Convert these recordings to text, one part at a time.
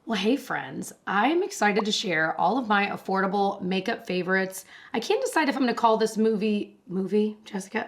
Well, hey friends, I'm excited to share all of my affordable makeup favorites. I can't decide if I'm gonna call this movie, Jessica?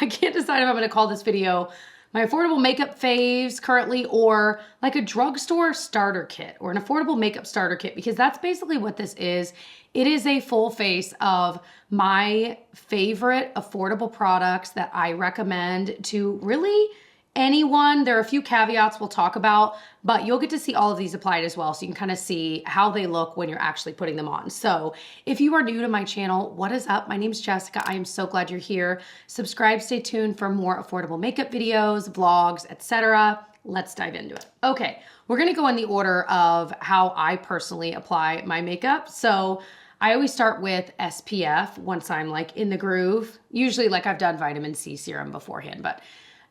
I can't decide if I'm gonna call this video my affordable makeup faves currently or like a drugstore starter kit or an affordable makeup starter kit because that's basically what this is. It is a full face of my favorite affordable products that I recommend to really anyone. There are a few caveats we'll talk about, but you'll get to see all of these applied as well, so you can kind of see how they look when you're actually putting them on. So if you are new to my channel, what is up? My name is Jessica. I am so glad you're here. Subscribe, stay tuned for more affordable makeup videos, vlogs, etc. Let's dive into it. Okay, we're gonna go in the order of how I personally apply my makeup. So I always start with SPF once I'm like in the groove. Usually like I've done vitamin C serum beforehand, but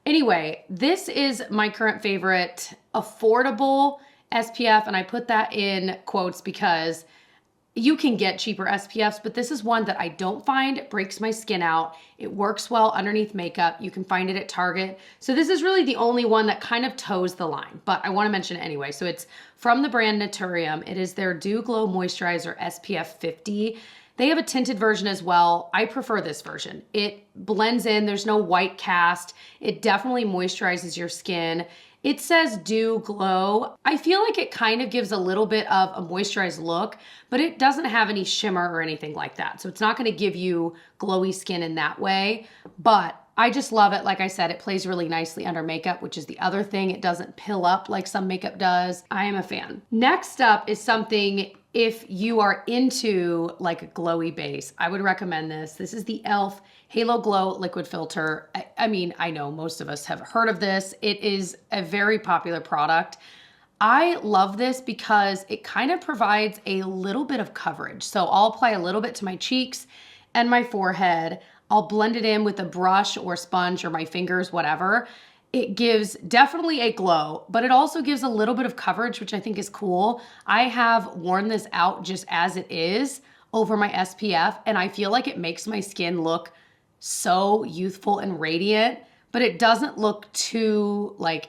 anyway, this is my current favorite affordable SPF, and I put that in quotes because you can get cheaper SPFs, but this is one that I don't find breaks my skin out. It works well underneath makeup. You can find it at Target. So this is really the only one that kind of toes the line, but I want to mention it anyway. So it's from the brand Naturium. It is their Dew Glow Moisturizer SPF 50. They have a tinted version as well. I prefer this version. It blends in, there's no white cast. It definitely moisturizes your skin. It says Dew Glow. I feel like it kind of gives a little bit of a moisturized look, but it doesn't have any shimmer or anything like that. So it's not gonna give you glowy skin in that way, but I just love it. Like I said, it plays really nicely under makeup, which is the other thing. It doesn't pill up like some makeup does. I am a fan. Next up is something, if you are into like a glowy base, I would recommend this. This is the e.l.f. Halo Glow Liquid Filter. I mean, I know most of us have heard of this. It is a very popular product. I love this because it kind of provides a little bit of coverage. So I'll apply a little bit to my cheeks and my forehead. I'll blend it in with a brush or sponge or my fingers, whatever. It gives definitely a glow, but it also gives a little bit of coverage, which I think is cool. I have worn this out just as it is over my SPF, and I feel like it makes my skin look so youthful and radiant, but it doesn't look too like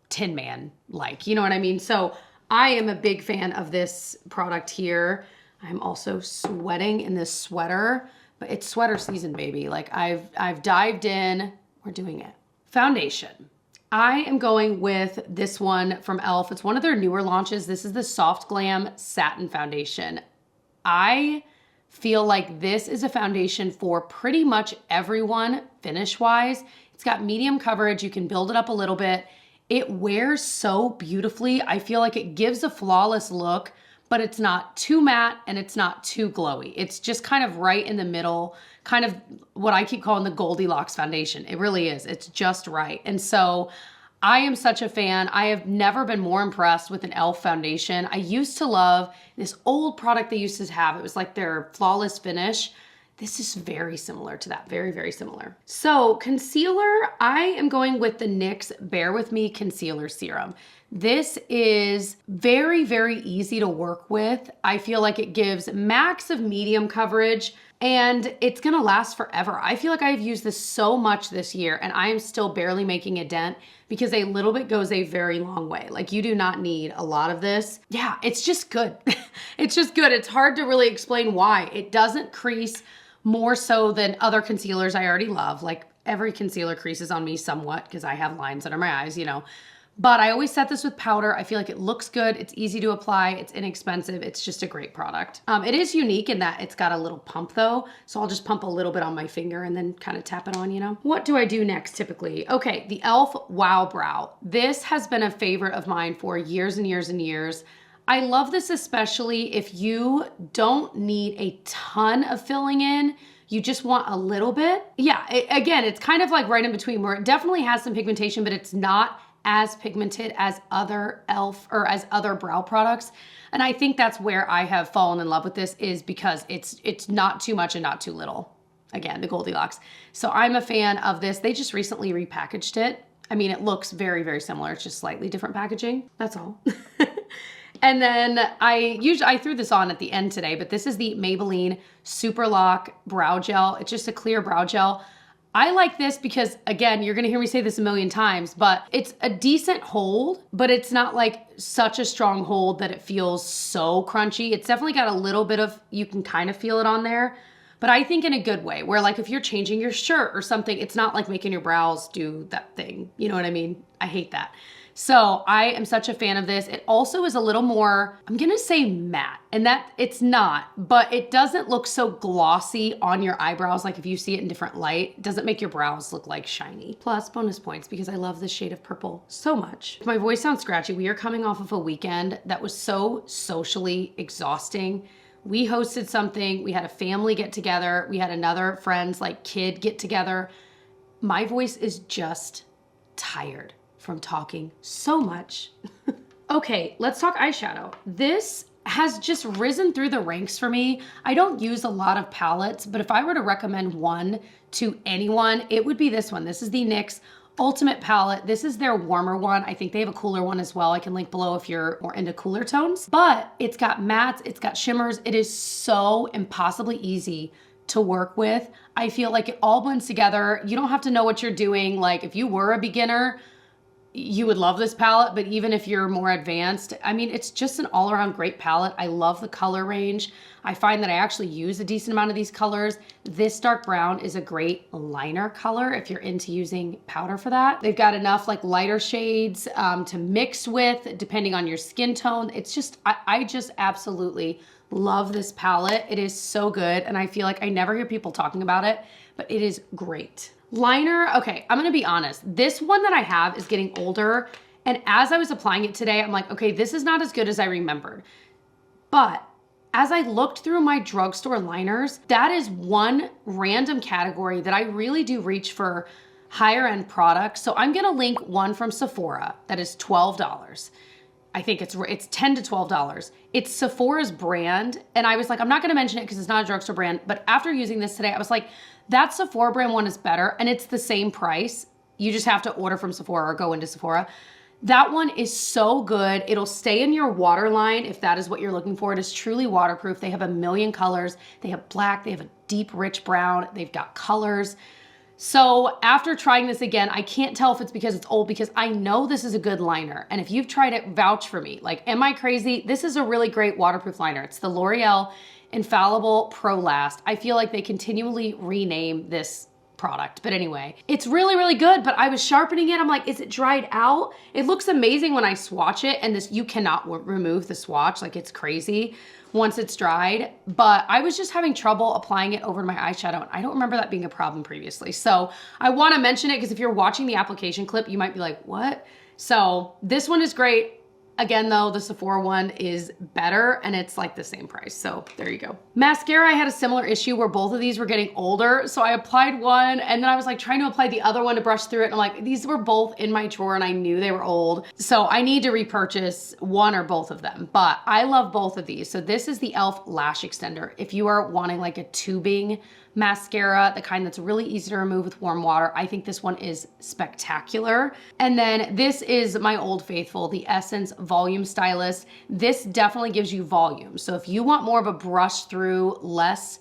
Tin Man-like, you know what I mean? So I am a big fan of this product here. I'm also sweating in this sweater, but it's sweater season, baby. Like I've dived in, we're doing it. Foundation. I am going with this one from e.l.f. It's one of their newer launches. This is the Soft Glam Satin Foundation. I feel like this is a foundation for pretty much everyone finish-wise. It's got medium coverage. You can build it up a little bit. It wears so beautifully. I feel like it gives a flawless look, but it's not too matte and it's not too glowy. It's just kind of right in the middle, kind of what I keep calling the Goldilocks foundation. It really is. It's just right. And so I am such a fan. I have never been more impressed with an e.l.f. foundation. I used to love this old product they used to have. It was like their Flawless Finish. This is very similar to that, very, very similar. So concealer, I am going with the NYX Bare With Me Concealer Serum. This is very, very easy to work with. I feel like it gives max of medium coverage and it's gonna last forever. I feel like I've used this so much this year and I am still barely making a dent because a little bit goes a very long way. Like you do not need a lot of this. Yeah, it's just good. It's just good. It's hard to really explain why. It doesn't crease more so than other concealers I already love. Like every concealer creases on me somewhat because I have lines under my eyes, you know. But I always set this with powder. I feel like it looks good. It's easy to apply. It's inexpensive. It's just a great product. It is unique in that it's got a little pump though. So I'll just pump a little bit on my finger and then kind of tap it on, you know. What do I do next typically? Okay, the e.l.f. Wow Brow. This has been a favorite of mine for years and years and years. I love this especially if you don't need a ton of filling in. You just want a little bit. Yeah, again, it's kind of like right in between where it definitely has some pigmentation, but it's not as pigmented as other e.l.f. or as other brow products. And I think that's where I have fallen in love with this is because it's not too much and not too little. Again, the Goldilocks. So I'm a fan of this. They just recently repackaged it. I mean, it looks very, very similar. It's just slightly different packaging. That's all. And then I threw this on at the end today, but this is the Maybelline Super Lock Brow Gel. It's just a clear brow gel. I like this because, again, you're gonna hear me say this a million times, but it's a decent hold, but it's not like such a strong hold that it feels so crunchy. It's definitely got a little bit of, you can kind of feel it on there, but I think in a good way, where like if you're changing your shirt or something, it's not like making your brows do that thing. You know what I mean? I hate that. So I am such a fan of this. It also is a little more, I'm gonna say matte, and that it's not, but it doesn't look so glossy on your eyebrows. Like if you see it in different light, it doesn't make your brows look like shiny. Plus bonus points because I love this shade of purple so much. If my voice sounds scratchy, we are coming off of a weekend that was so socially exhausting. We hosted something, we had a family get together, we had another friend's like kid get together. My voice is just tired from talking so much. Okay, let's talk eyeshadow. This has just risen through the ranks for me. I don't use a lot of palettes, but if I were to recommend one to anyone, it would be this one. This is the NYX Ultimate Palette. This is their warmer one. I think they have a cooler one as well. I can link below if you're more into cooler tones. But it's got mattes, it's got shimmers. It is so impossibly easy to work with. I feel like it all blends together. You don't have to know what you're doing. Like if you were a beginner, you would love this palette, but even if you're more advanced, I mean, it's just an all-around great palette. I love the color range. I find that I actually use a decent amount of these colors. This dark brown is a great liner color if you're into using powder for that. They've got enough like lighter shades to mix with depending on your skin tone. It's just, I just absolutely love this palette. It is so good, and I feel like I never hear people talking about it, but it is great. Liner, okay, I'm gonna be honest. This one that I have is getting older, and as I was applying it today, I'm like, okay, this is not as good as I remembered. But as I looked through my drugstore liners, that is one random category that I really do reach for higher end products. So I'm gonna link one from Sephora that is $12. I think it's $10 to $12. It's Sephora's brand. And I was like, I'm not gonna mention it because it's not a drugstore brand, but after using this today, I was like, that Sephora brand one is better, and it's the same price. You just have to order from Sephora or go into Sephora. That one is so good. It'll stay in your waterline if that is what you're looking for. It is truly waterproof. They have a million colors. They have black, they have a deep, rich brown. They've got colors. So after trying this again, I can't tell if it's because it's old, because I know this is a good liner. And if you've tried it, vouch for me. Like, am I crazy? This is a really great waterproof liner. It's the Loreal Infallible Pro Last. I feel like they continually rename this product, but anyway, it's really, really good. But I was sharpening it. I'm like, is it dried out? It looks amazing when I swatch it, and this, you cannot remove the swatch. Like, it's crazy once it's dried, but I was just having trouble applying it over my eyeshadow, and I don't remember that being a problem previously. So I wanna mention it because if you're watching the application clip, you might be like, what? So this one is great. Again, though, the Sephora one is better, and it's like the same price. So there you go. Mascara, I had a similar issue where both of these were getting older. So I applied one, and then I was like trying to apply the other one to brush through it. And I'm like, these were both in my drawer, and I knew they were old. So I need to repurchase one or both of them. But I love both of these. So this is the e.l.f. Lash Extender. If you are wanting like a tubing mascara, the kind that's really easy to remove with warm water, I think this one is spectacular. And then this is my Old Faithful, the Essence Volume Stylist. This definitely gives you volume. So if you want more of a brush through, less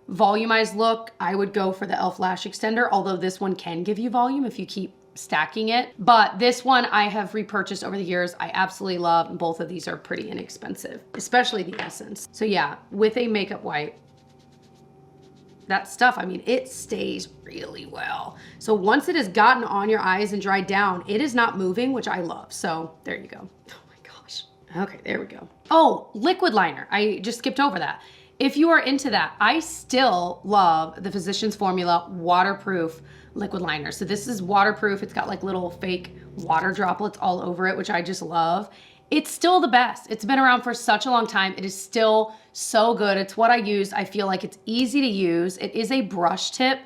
volumized look, I would go for the e.l.f. Lash Extender, although this one can give you volume if you keep stacking it. But this one I have repurchased over the years. I absolutely love, and both of these are pretty inexpensive, especially the Essence. So yeah, with a makeup wipe, that stuff, I mean, it stays really well. So once it has gotten on your eyes and dried down, it is not moving, which I love. So there you go. Oh my gosh. Okay, there we go. Oh, liquid liner. I just skipped over that. If you are into that, I still love the Physicians Formula waterproof liquid liner. So this is waterproof. It's got like little fake water droplets all over it, which I just love. It's still the best. It's been around for such a long time. It is still so good. It's what I use. I feel like it's easy to use. It is a brush tip,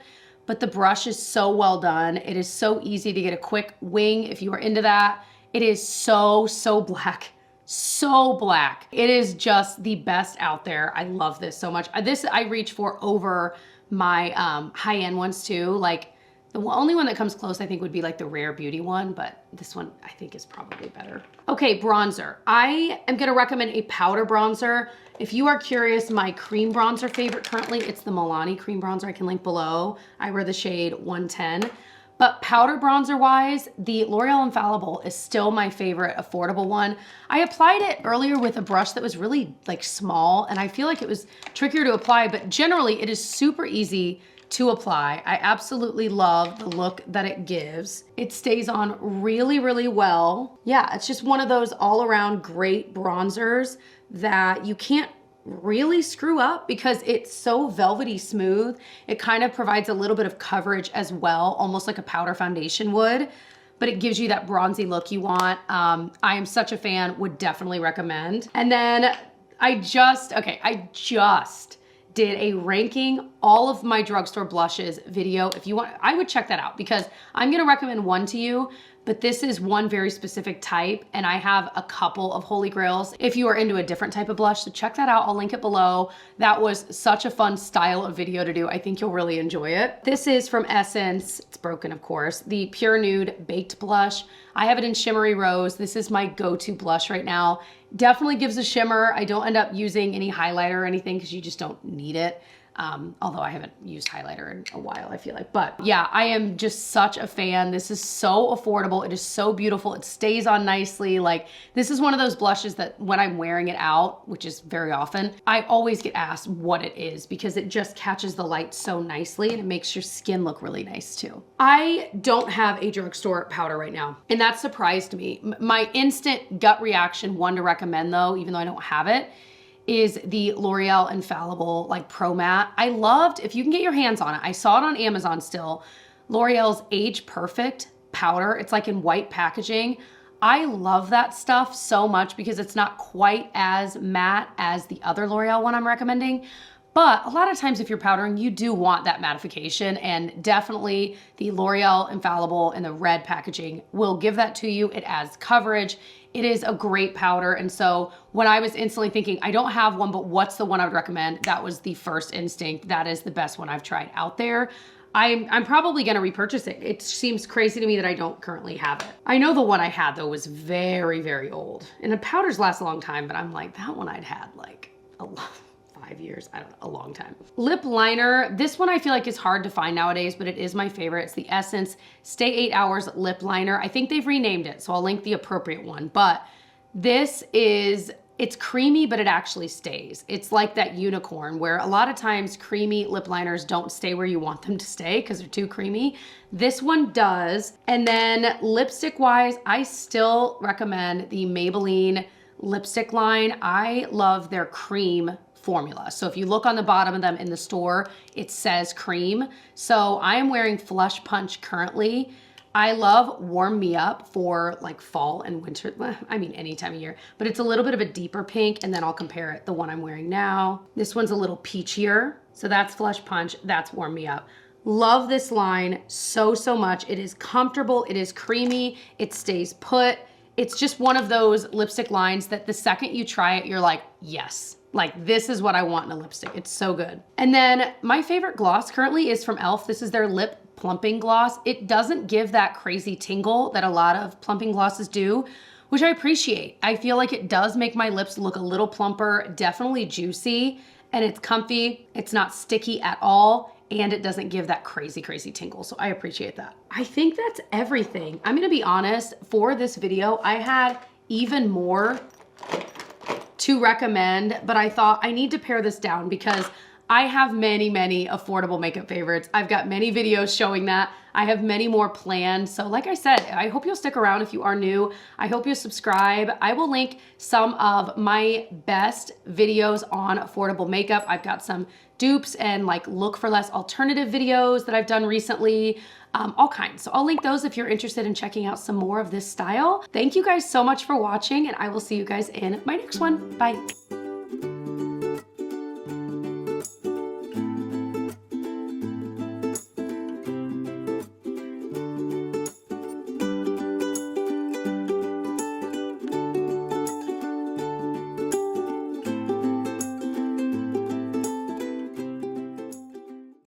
but the brush is so well done. It is so easy to get a quick wing if you are into that. It is so black. So black. It is just the best out there. I love this so much. This I reach for over my high-end ones too. Like The only one that comes close, I think, would be like the Rare Beauty one, but this one I think is probably better. Okay, bronzer. I am gonna recommend a powder bronzer. If you are curious, my cream bronzer favorite currently, it's the Milani cream bronzer. I can link below. I wear the shade 110. But powder bronzer wise, the L'Oreal Infallible is still my favorite affordable one. I applied it earlier with a brush that was really like small, and I feel like it was trickier to apply, but generally it is super easy to apply. I absolutely love the look that it gives. It stays on really, really well. Yeah, it's just one of those all around great bronzers that you can't really screw up because it's so velvety smooth. It kind of provides a little bit of coverage as well, almost like a powder foundation would, but it gives you that bronzy look you want. I am such a fan, would definitely recommend. And then I just did a ranking all of my drugstore blushes video. If you want, I would check that out because I'm gonna recommend one to you, but this is one very specific type, and I have a couple of holy grails if you are into a different type of blush, so check that out. I'll link it below. That was such a fun style of video to do. I think you'll really enjoy it. This is from Essence, it's broken of course, the Pure Nude Baked Blush. I have it in Shimmery Rose. This is my go-to blush right now. Definitely gives a shimmer. I don't end up using any highlighter or anything because you just don't need it. Although I haven't used highlighter in a while, I feel like. But yeah, I am just such a fan. This is so affordable. It is so beautiful. It stays on nicely. Like, this is one of those blushes that when I'm wearing it out, which is very often, I always get asked what it is because it just catches the light so nicely and it makes your skin look really nice too. I don't have a drugstore powder right now, and that surprised me. My instant gut reaction, one to recommend though, even though I don't have it, is the L'Oreal Infallible like Pro Matte. I loved, if you can get your hands on it, I saw it on Amazon still, L'Oreal's Age Perfect powder. It's like in white packaging. I love that stuff so much because it's not quite as matte as the other L'Oreal one I'm recommending. But a lot of times if you're powdering, you do want that mattification, and definitely the L'Oreal Infallible in the red packaging will give that to you. It adds coverage. It is a great powder. And so when I was instantly thinking, I don't have one, but what's the one I would recommend? That was the first instinct. That is the best one I've tried out there. I'm probably gonna repurchase it. It seems crazy to me that I don't currently have it. I know the one I had though was very, very old. And the powders last a long time, but I'm like, that one I'd had like a lot. 5 years, I don't know, a long time. Lip liner, this one I feel like is hard to find nowadays, but it is my favorite. It's the Essence Stay 8 Hours Lip Liner. I think they've renamed it, so I'll link the appropriate one, but this is, it's creamy, but it actually stays. It's like that unicorn where a lot of times creamy lip liners don't stay where you want them to stay because they're too creamy. This one does. And then lipstick wise, I still recommend the Maybelline lipstick line. I love their cream formula. So if you look on the bottom of them in the store, it says cream. So I am wearing Flush Punch currently. I love Warm Me Up for like fall and winter. I mean, any time of year, but it's a little bit of a deeper pink, and then I'll compare it. The one I'm wearing now, this one's a little peachier. So that's Flush Punch, that's Warm Me Up. Love this line so, so much. It is comfortable, it is creamy, it stays put. It's just one of those lipstick lines that the second you try it, you're like, yes. Like, this is what I want in a lipstick. It's so good. And then my favorite gloss currently is from e.l.f. This is their lip plumping gloss. It doesn't give that crazy tingle that a lot of plumping glosses do, which I appreciate. I feel like it does make my lips look a little plumper, definitely juicy, and it's comfy. It's not sticky at all, and it doesn't give that crazy, crazy tingle. So I appreciate that. I think that's everything. I'm gonna be honest, for this video, I had even more to recommend, but I thought I need to pare this down because I have many, many affordable makeup favorites. I've got many videos showing that. I have many more planned. So like I said, I hope you'll stick around if you are new. I hope you'll subscribe. I will link some of my best videos on affordable makeup. I've got some dupes and like look for less alternative videos that I've done recently. All kinds. So I'll link those if you're interested in checking out some more of this style. Thank you guys so much for watching, and I will see you guys in my next one. Bye.